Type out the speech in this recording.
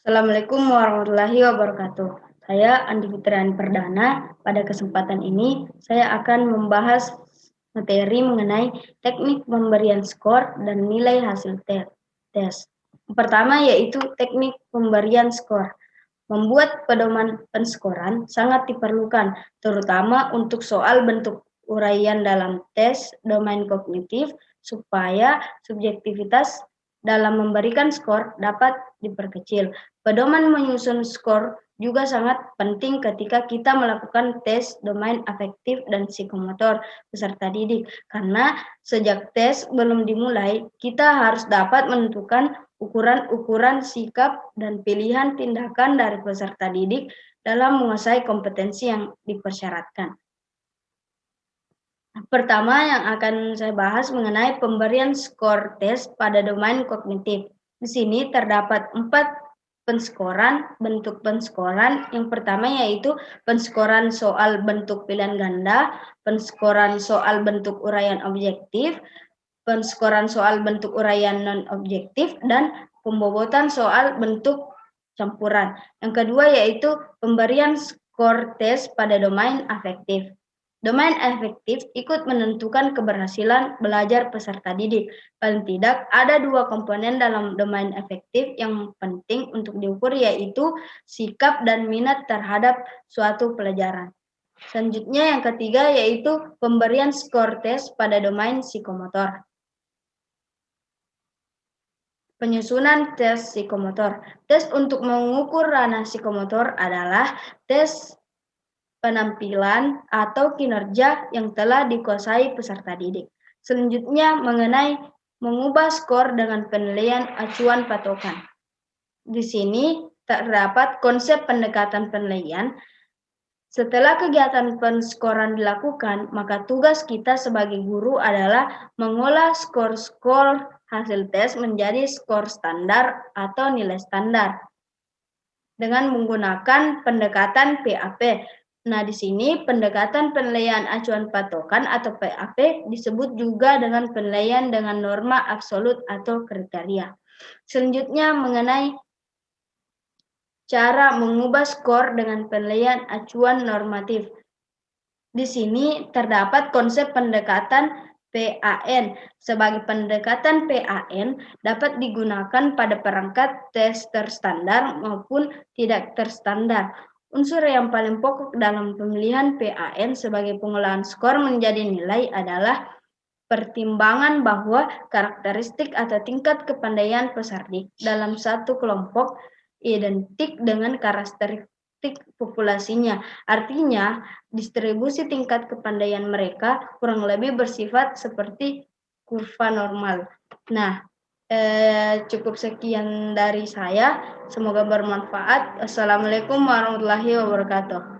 Assalamualaikum warahmatullahi wabarakatuh. Saya Andi Fitriani Perdana. Pada kesempatan ini, saya akan membahas materi mengenai teknik pemberian skor dan nilai hasil tes. Yang pertama yaitu teknik pemberian skor. Membuat pedoman penskoran sangat diperlukan, terutama untuk soal bentuk uraian dalam tes domain kognitif, supaya subjektivitas dalam memberikan skor dapat diperkecil. Pedoman menyusun skor juga sangat penting ketika kita melakukan tes domain afektif dan psikomotor peserta didik, karena sejak tes belum dimulai, kita harus dapat menentukan ukuran-ukuran sikap dan pilihan tindakan dari peserta didik dalam menguasai kompetensi yang dipersyaratkan. Pertama yang akan saya bahas mengenai pemberian skor tes pada domain kognitif. Di sini terdapat 4 bentuk penskoran. Yang pertama yaitu penskoran soal bentuk pilihan ganda, penskoran soal bentuk uraian objektif, penskoran soal bentuk uraian non-objektif, dan pembobotan soal bentuk campuran. Yang kedua yaitu pemberian skor tes pada domain afektif. Domain afektif ikut menentukan keberhasilan belajar peserta didik. Paling tidak, ada 2 komponen dalam domain afektif yang penting untuk diukur, yaitu sikap dan minat terhadap suatu pelajaran. Selanjutnya yang ketiga yaitu pemberian skor tes pada domain psikomotor. Penyusunan tes psikomotor. Tes untuk mengukur ranah psikomotor adalah tes penampilan atau kinerja yang telah dikuasai peserta didik. Selanjutnya mengenai mengubah skor dengan penilaian acuan patokan. Di sini terdapat konsep pendekatan penilaian. Setelah kegiatan penskoran dilakukan, maka tugas kita sebagai guru adalah mengolah skor-skor hasil tes menjadi skor standar atau nilai standar dengan menggunakan pendekatan PAP. Nah, di sini pendekatan penilaian acuan patokan atau PAP disebut juga dengan penilaian dengan norma absolut atau kriteria. Selanjutnya mengenai cara mengubah skor dengan penilaian acuan normatif. Di sini terdapat konsep pendekatan PAN. Sebagai pendekatan PAN dapat digunakan pada perangkat tes terstandar maupun tidak terstandar. Unsur yang paling pokok dalam pemilihan PAN sebagai pengolahan skor menjadi nilai adalah pertimbangan bahwa karakteristik atau tingkat kepandaian peserta didik dalam satu kelompok identik dengan karakteristik populasinya. Artinya, distribusi tingkat kepandaian mereka kurang lebih bersifat seperti kurva normal. Nah, cukup sekian dari saya. Semoga bermanfaat. Assalamualaikum warahmatullahi wabarakatuh.